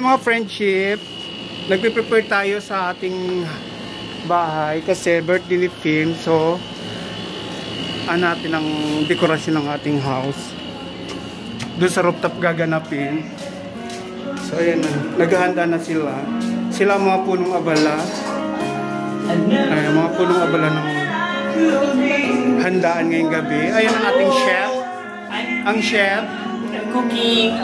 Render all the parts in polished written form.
mga friendship, nagpe-prepare tayo sa ating bahay kasi birthday ni Film. So, natin ang dekorasyon ng ating house. Doon sa rooftop gaganapin. So, ayan na. Naghahanda na sila. Sila mga punong abala. Ay, mga punong abala ng handaan ngayong gabi. Ayan ang ating chef. Ang chef. Cooking,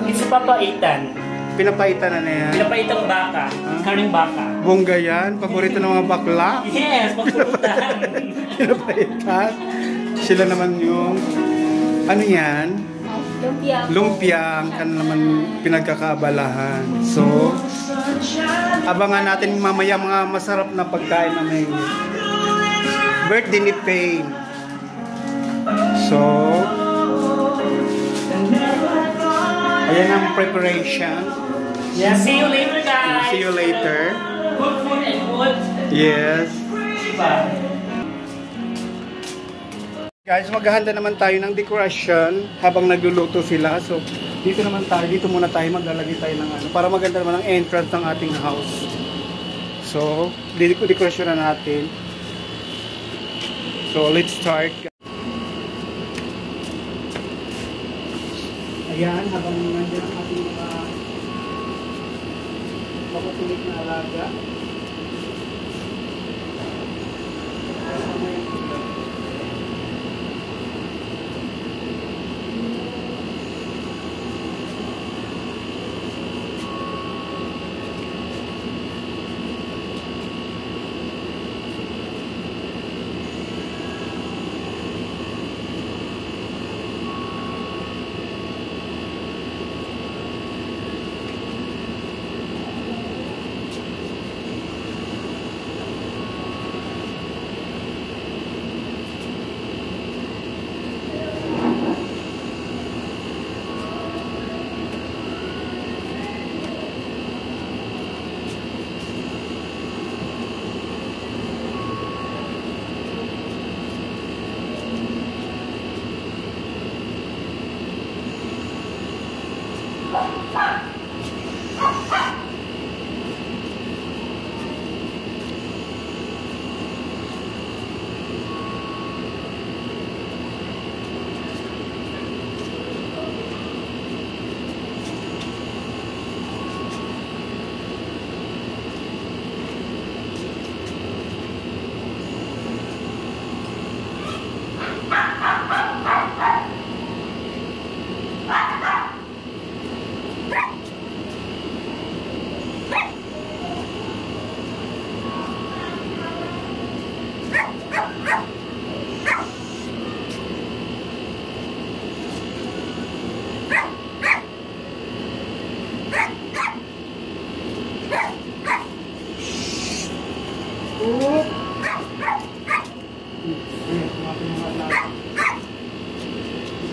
it's papaitan. Pinapaitan na yan. Pinapaitang baka. Karing baka. Bongga yan. Paborito ng mga bakla. Yes, pagpulutan. Pinapaitan. Sila naman yung, ano yan? Lumpia. Lumpia ang kan naman pinagkakaabalahan. So, abangan natin mamaya mga masarap na pagkain na may birthday ni Fame. So, ayan ang preparation. Yeah, see you later, guys. See you later. Good food and good. Yes. Diba? Guys, maghahanda naman tayo ng decoration habang nagluluto sila. So, dito naman tayo, dito muna tayo maglalagay tayo ng ano para maganda naman ang entrance ng ating house. So, decoration na natin. So, let's start. Ayan, habang nandiyan ang ating mga makukulit na alaga.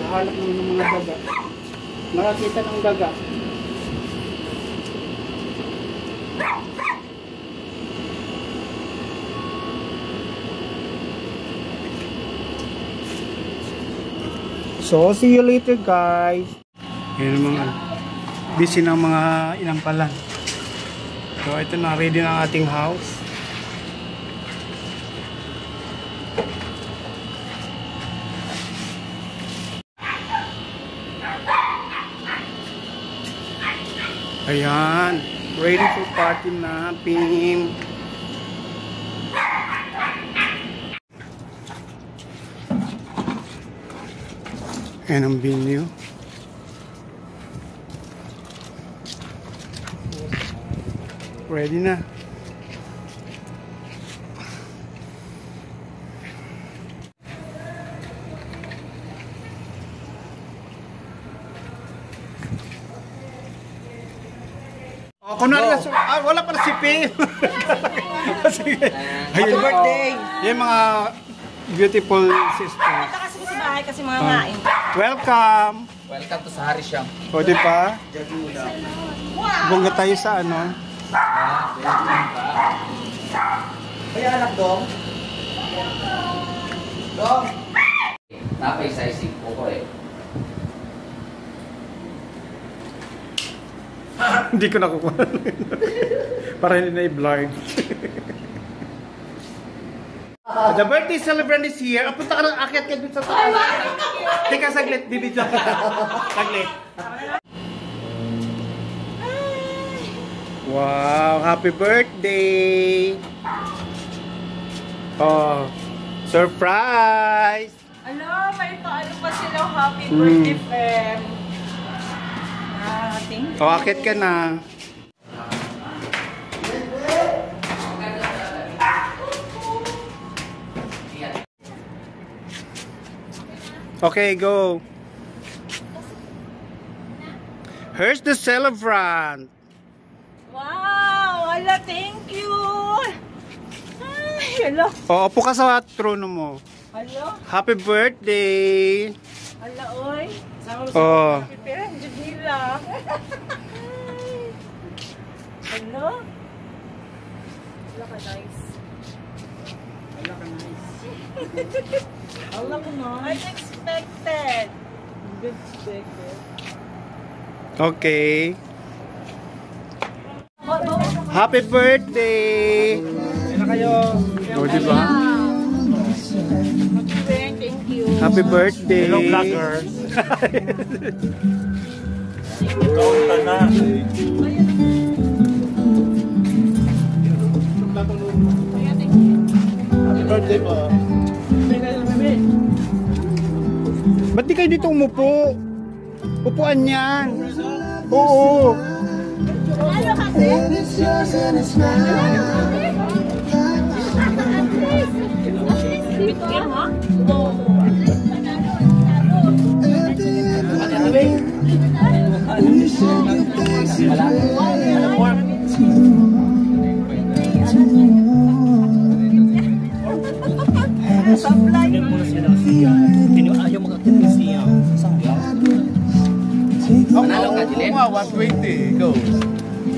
Nahalap naman ng mga daga. Nakakita ng daga. So, see you later, guys. Ayan mga busy ng mga inampalan. So, ito na, ready na ang ating house. Ayan, ready for party na, Pim. Ayan ang venue. Ready na. Kunwari nga, wala pala si Pim. Happy birthday! Yung mga beautiful sisters. Punta kasi sa bahay kasi mga ngain. Welcome! Welcome to sa Harisyang. O, diba? Bongga tayo sa ano. Kaya anak dong. Dong! Napay sa isip ko eh. Hindi ko nakukuha. Para hindi na i-blurred. The birthday celebrant is here. Punta ka lang, akyat ka dun sa taas. Teka, saglit. Bibidyo kita. Saglit. Wow, happy birthday! Oh, surprise! Ala, may paano pa sila happy birthday, Fem. Thank you. Oh, akit ka na. Okay, go. Here's the celebrant. Wow, ala, thank you. Ay, ala. Oh, upo ka sa trono mo. Ala, Happy birthday! ala, oy. Oh. Happy birthday nila. Ala. Ala ka nice. Ala ka nice. Ala ka nice. Unexpected. Unexpected. Okay. Happy birthday! Ano kayo? O, diba? Thank you. Happy birthday! Hello, vloggers. Kaunta na. Happy birthday po. Ba't di kayo dito umupo? Upuan yan. Oo. Ano kasi? Bitkin mo? Hindi mo sila siya. Ayaw mag-activate siya. Panalo ka, Jilen? 120. Go.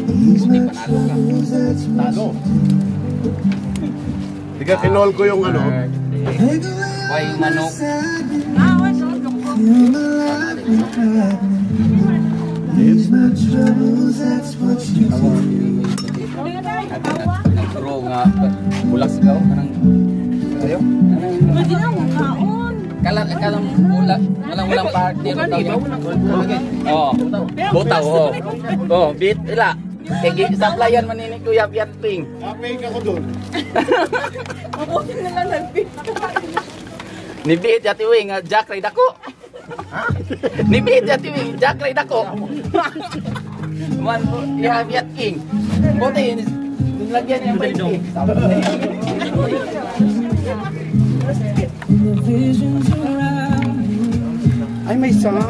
Hindi panalo ka. Talo. Di ka kinol ko yung ano. Why manok? Nagro nga. Bulak sigaw. Ayaw? Pwede na mong kaon. Kalang bulak. Walang party. Oo. Butaw. Oo. Bit. Ila. Kaya saplayan maninig ko yapiat ping. Apay ka ko doon. Mabuti na lang nagpit. Ni Bit Jati Wing, Jack Ray Dako. Ni Bit Jati Wing, Jack Ray Dako. Man, yapiat king. Buti, nilagyan niya pa king. Ay, may sound.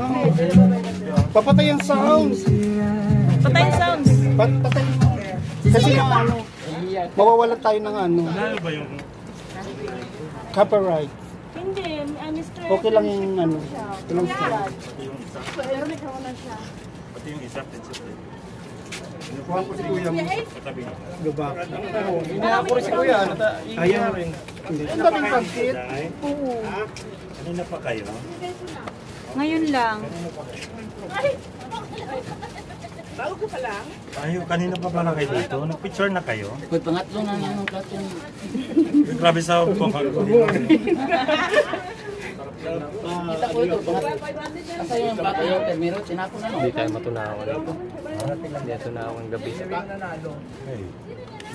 Papatay ang sounds. Patay sounds. Patay. Kasi yung ano, mawawalan tayo ng ano. Ano ba yung... Copyright. Hindi, Mr. Okay lang yung ano. Okay lang siya. Pero may kawalan siya. Pati yung isa, prinsip. Kuha ko si Kuya mo. Katabi niya. Diba? Ako rin si Kuya. Ayan. Ang daming pagkit. Oo. Kanina pa kayo? Ngayon lang. Ayaw, kanina pa pala kayo dito. Nag-picture na kayo. Uy, pangatlo na yung plato niya. Grabe sa pong Kita ko ito, pangatlo. Kasi yung plato yung termero, tinapon na no? Hindi tayo matunawan ito. Hindi tayo tunawan gabi.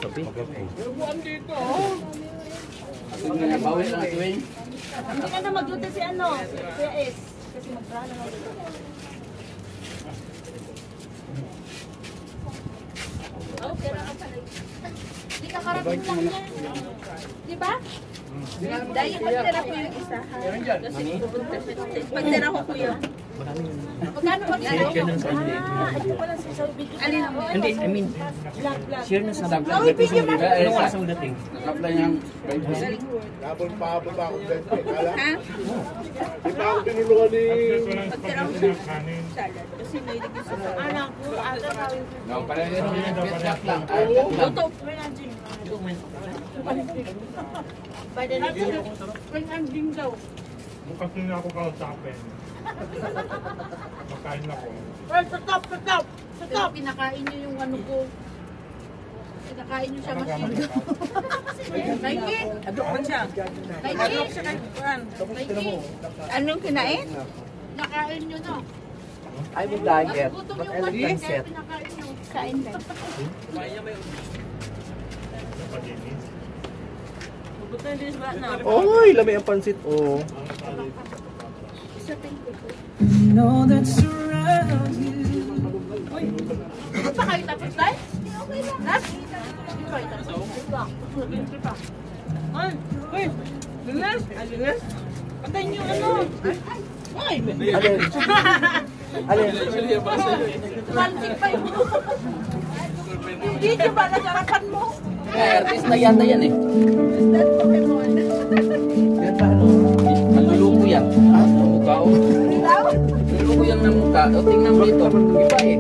Gabi? Bawin lang ito eh. Hindi na mag-duty si ano? Si S. Kasi mag-prana na dito. Hindi ka karating lang yan. Di ba? Dahil pagtira ko yung isa. Pagtira ko kuya. Magkano pagtira ko? Ito pala si Sabi. Hindi, I mean, share na sa vlog. Anong oras ang dating? Apply niyang Tapos pahabol pa ako dyan. Kala? Di pa ako pinulungan ni... Pagtira ko siya. Salad. Kasi may ligay sa anak ko. Aga kawin ko. no, para yun yung pitchak lang. Luto. May nandiyan. By the next. May nandiyan daw. Bukas nyo na ako kausapin. Stop! Pinakain niyo yung ano ko. Pinakain niyo siya masyado. Mikey! Mikey! Anong kinain? Nakain niyo na. I would like it. Gutom But yung I like mata, pancit. pinakain niyo. Kain din. Oy, lami ang pansit. Oh. Ano pa kayo tapos tayo? Okay lang. Nas? Hindi kayo tapos. Uy! Linas! Linas! Patayin niyo ano! Ay! Alin? Tumalsik pa yung video ba? Nasarapan mo? Artist na yata yan eh. That's Pokemon. Yan pa ano? Naluluko yan. Ang mukha oh. Ilaw? Naluluko yan ng mukha. O tingnan mo dito. Iba eh.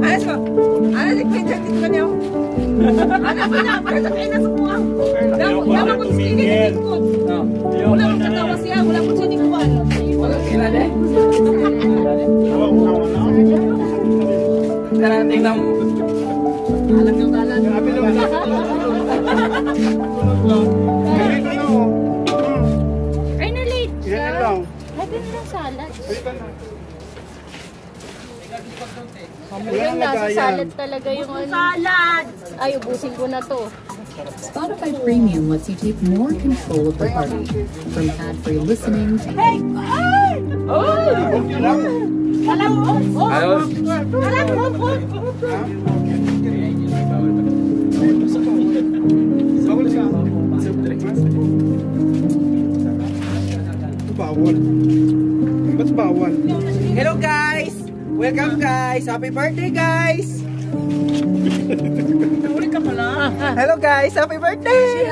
Ayos mo. Ayos, ikpinsan din ko niyo. Anak ko na, para sa kayo na sa buwang. Dapat ko skinny ko. Wala kong katawa siya, wala kong sinikuan. Wala sila eh. Tingnan mo. Alam yung talan. Ay, na-late siya. Yan lang. Lagyan mo ng salad. Wala Yung nang nasa lagayan. salad talaga yung ano. Salad! Ay, ubusin ko na to. Spotify Premium lets you take more control of the party. From ad-free listening to Hey! Ay! Alam mo? Ayos. Alam mo? Bawal siya. Bawal. Ba't bawal? Hello guys! Welcome guys! Happy birthday guys! Nahuli ka pala. Hello guys! Happy birthday!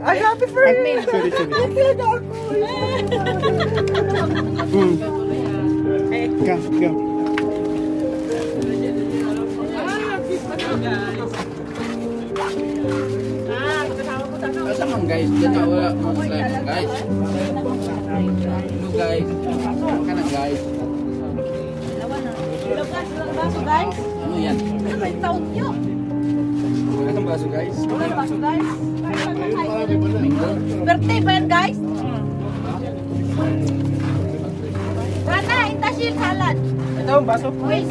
Ay, happy birthday! Sorry. Go. Asa man guys? Diyan na wala. Guys. Hello guys. Kana guys. Baso, guys. Ano yan? Ano ba yung taon nyo? Anong baso guys? Walang baso, guys. Birthday ba yan, guys? Rana, intasil salad. Ito ang baso. Wait.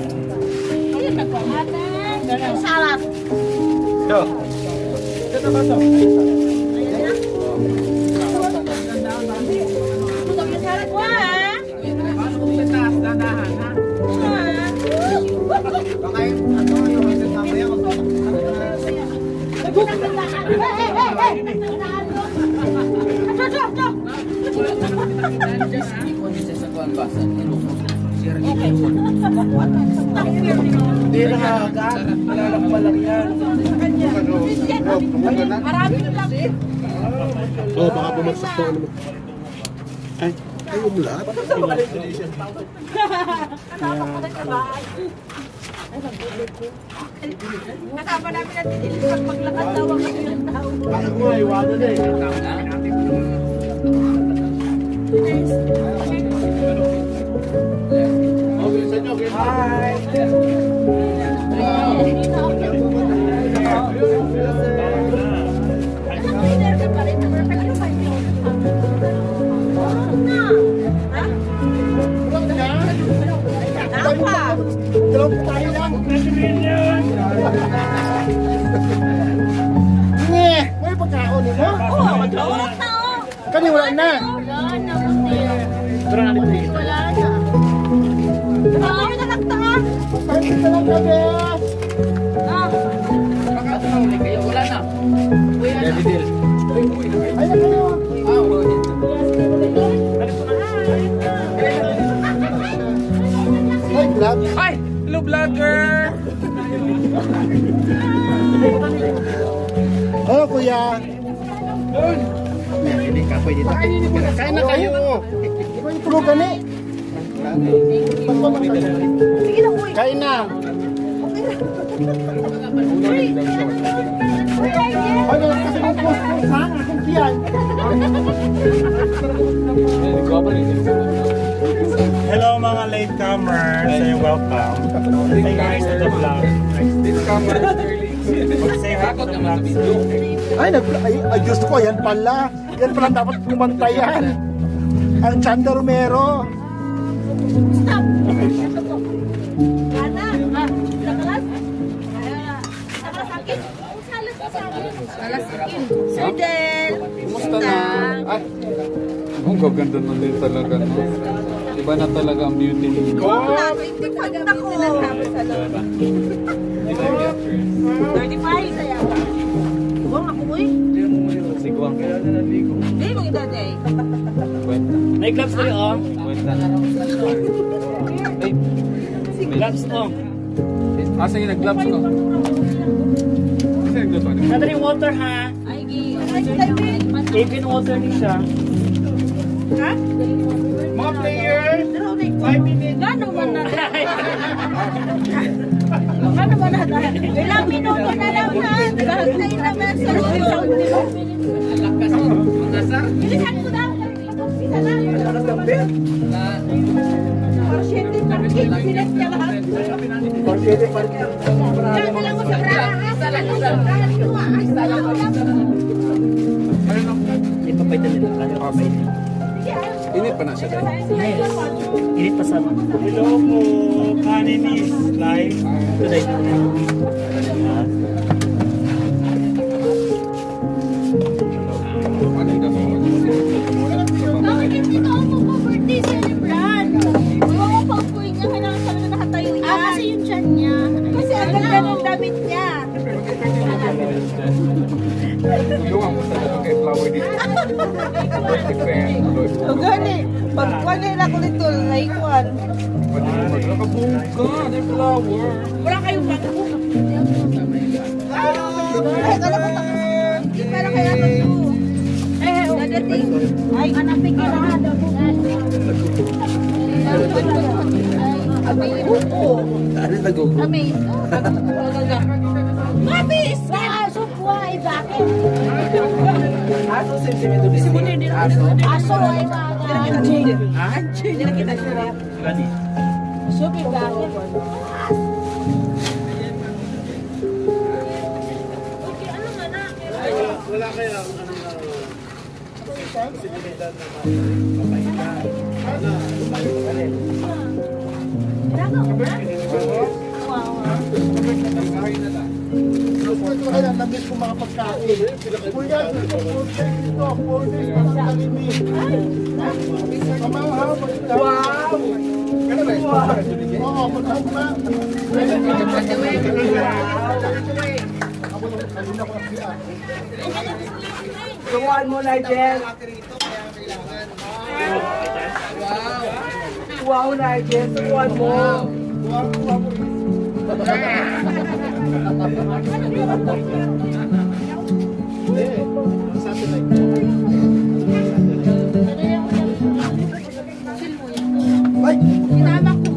Ayun, nagpangatan. Yung salad. Ito. Ito ang baso. Ayun na. Putok yung salad mo, ha? Hindi na nakakagaan. Malalakbalak yan. Marami yung lang. Oh, baka bumagsak po ano. Ay. Ay, umulat. Kasama namin natin pag maglakad daw ang kanilang tao. Bakit mo, iwanan eh. Okay, sa inyo, okay. Hi! May pagkaon mo? Kani wala na. Wala na. Ay, nalagtaan. Pagkaon ka lang gabi. Wala na. Ay, na kayo. Ay, vlog. Hi! Hello vlogger! Oh, kuya. Hindi ka pwede dito. Kain na kayo. Di ba yung tulog gani? Sige na, uy. Kain na. Ay, kasi kung post-post ha, akong tiyan. welcome. Say hi to the vlog. Say hi to the vlog. Ay, Diyos ko, yan pala. Yan pala dapat kumantayan. Ang Chanda Romero. Stop! Ana! Nakalas? Nakalasakit? Nakalasakit. Sir Del! Kumusta na? Ay, ang gaganda na din talaga. No? Iba na talaga ang beauty niyo. Oo, hindi pa ganda ko. 35 saya. Buwang ako eh. Sigwang kaya na naligo. Hindi mo idaday. May gloves kayo, oh. Gloves, oh. Asa yung nag-gloves ko? Nadali water, ha? Ay, Even water din siya. ha? Mga players, 5 minutes. Gano'n man na Gano'n man na ilang minuto na lang na. Lahat na ilaman sa sound nila. Bilisan ko daw. Bisa lang. Porsyente parking. Silas niya lahat. Porsyente parking. Diyan na lang ko sa braha. Isa lang ko sa braha. Isa lang ko lang. Ipapaitan nila. Init pa na siya dahil. Yes. Init pa sa Hello po. Kanin is live. today. Bakit hindi ka ako birthday celebrant? Huwag mo pang puwi niya. Kailangan siya na nakatayo yan. Kasi yung tiyan niya. Kasi ang ganda ng damit niya. Luwang mo talaga kay flower dito. O gani. Pagkuhan nila ko nito. Naikuan. Nakabuhog ka, the flower. Wala kayong bago. Ay, kala ko tapos. Hindi pala kaya ito. Dadating. Ay, hanapin ka na. Amay upo. Amay. Mabis! Supwa ay bakit? Aso sentimiento di sini. Aso ay bakit? Anjing. Anjing. Hindi kita sila. Gani. Supi bakit? Okay, ano nga na? Wala kaya posibilidad na mapahinga. Gusto ko kaya nabis ko mga pagkain. Kuya, 4 days pa sa talimig. Kamahal, wow! Oo, pagkakuma. Tuwan mo, Nigel. Wow, Nigel. Tuwan mo. Ay! Sinama ko.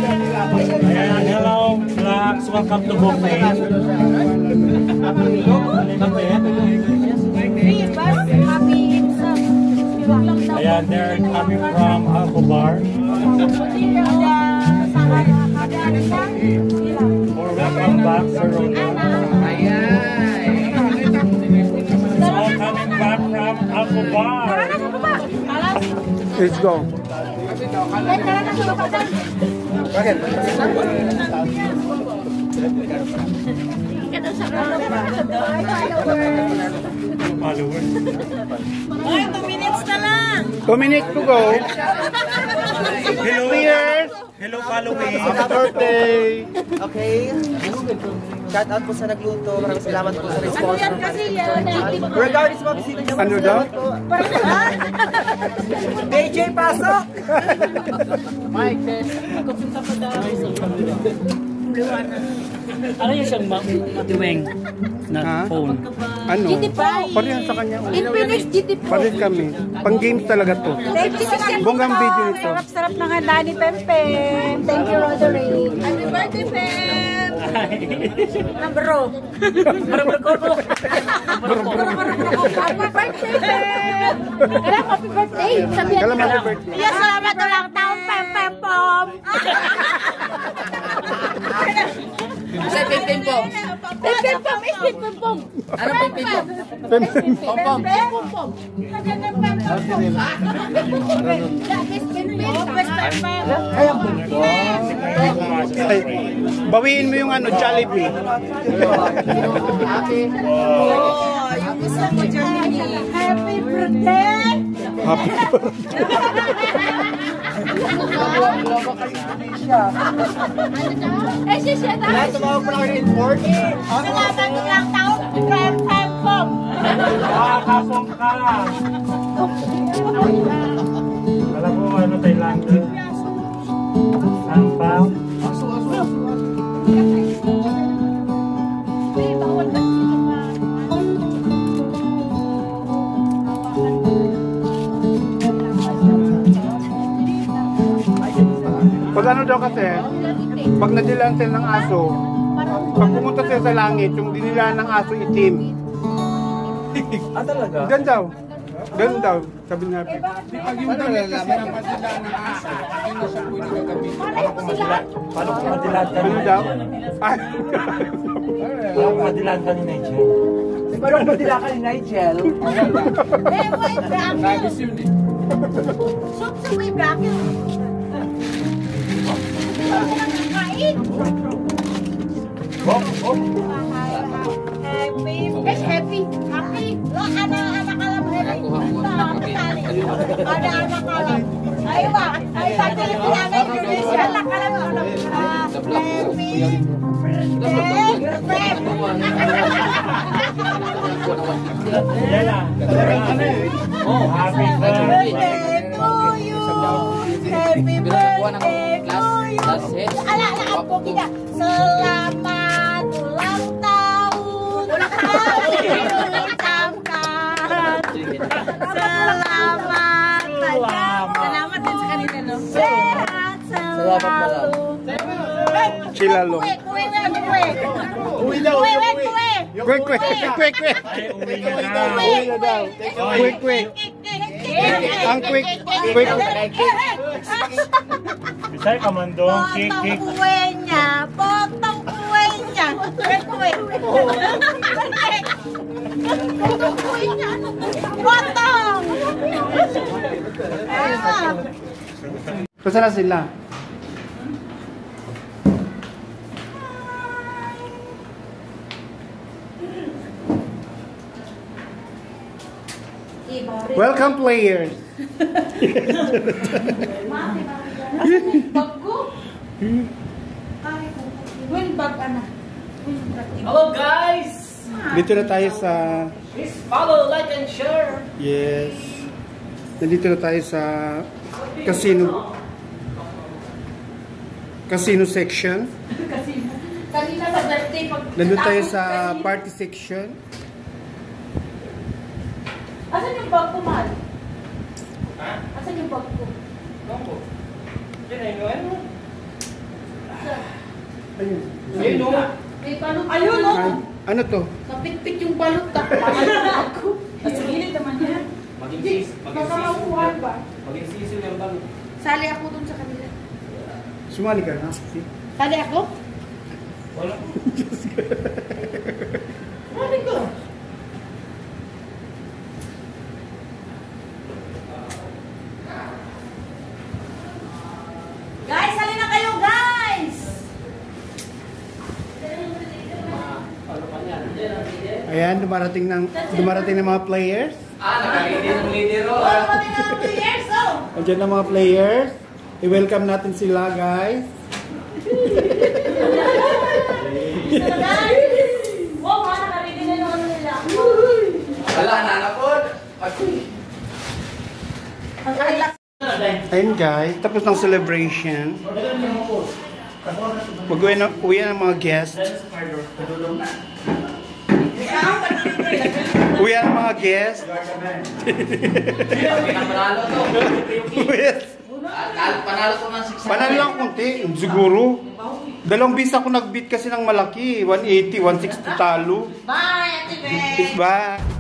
Hello, vlogs. Welcome to Buffet. Ayan, they're coming from Alcobar. Or welcome back, Sir Roger. So, coming back from Alcobar. Let's go. Bakit? Followers. 2 minutes na lang. 2 minutes to go. Hello, Cheers! hello, following. Happy birthday! Okay. Shout out po sa nagluto. Maraming salamat po sa response. Ano yan kasi yan? Regardless po, bisita niyo. Ano daw? DJ, pasok! Mike, ano yung siyang matiweng na Ha? phone? Ano? Parehan sa kanya. Infinix GT Pro. Parehan kami. Pang games talaga to. Bonggang video nito. Sarap-sarap ng handa ni Pempem. Thank you, Roderick. Happy birthday, Pem! Bro. Happy birthday, Pem! Alam, happy birthday. Sabihan Alam, mo. happy birthday. Yes, salamat ulang taon, Pempem Pom. Sa Pimpin Pom. Pempem Pom is Pempem Pom. Ano Pimpin Pom? Pom Pom. Pempem Pom. Pempem Pom. That is Pempem. Ay, bawiin mo yung ano, Jollibee. Oh, yung isa ko dyan. Happy birthday! Happy Eh, siya na. Tumawag po lang rin for Salamat ulang taon, Pempem Pom. Kapong ka. Alam mo ano Thailander? Sampang. Pag ano daw kasi, pag nadilaan sila ng aso, pag pumunta sila sa langit, yung dinilaan ng aso itim. talaga? Ganun daw. Ganun daw, sabi nga. Pag yung damit kasi napadilaan ng aso, ano siya po yung gagamitin? Paano kung madilaan ka Ano daw? Ay, Paano kung madilaan ka ni Nigel? Parang madila ka ni Nigel. Eh, wait, bracket. Nagis yun eh. Shoot sa way bracket. Kain. Happy. Happy. Anak-anak ka lang. Anak-anak ka lang. Ay ba? Ay sa Pilipinas, Indonesia. Anak ka lang. Happy. Yan na. Oh, happy birthday. To you. Happy birthday to you. Ala, ako kita. Selamat ulang tahun. Selamat din sa kanila, no? Sehat selalu. sila lo. Uwi daw. Quick, quick, quick, quick. Ay, uwi na na. Uwi na daw. Quick, quick. Ang quick, quick. Bisay ka man doon. Kick, kick. Potong kuwe niya. Potong kuwe niya. Potong. Basta na sila. Welcome players. Bag ko? Win bag ana. Hello guys! Dito na tayo sa... Please follow, like, and share. Yes. Nandito na tayo sa casino. Casino section. Kanina sa birthday pag... Nandito tayo sa party section. Asan yung bag ko, Mal? Asan yung bag ko? Ayun. Ayun o. May balot. Ayun, no? Ano to? Kapit-pit yung balot. Ako. Sa gilid naman yan. Baka mauuhan ba? Maging sisil yung balo. Sali ako dun sa kanila. Sumali ka na. Sali ako? Wala. Sali ko. Guys, sali na kayo, guys! Ayan, dumarating ng mga players. Nakalindi ng lidero. Andiyan ng mga players. I-welcome natin sila, guys. Guys! Ayun guys, tapos ng celebration. Uwi ng mga guests. Uwi ng mga guests. Panalo to. Panalo to ng 600. Panalo lang kunti, siguro. 2 bis ako nag-beat kasi ng malaki. 180, 160 talo. Bye, Ate Beth! Bye!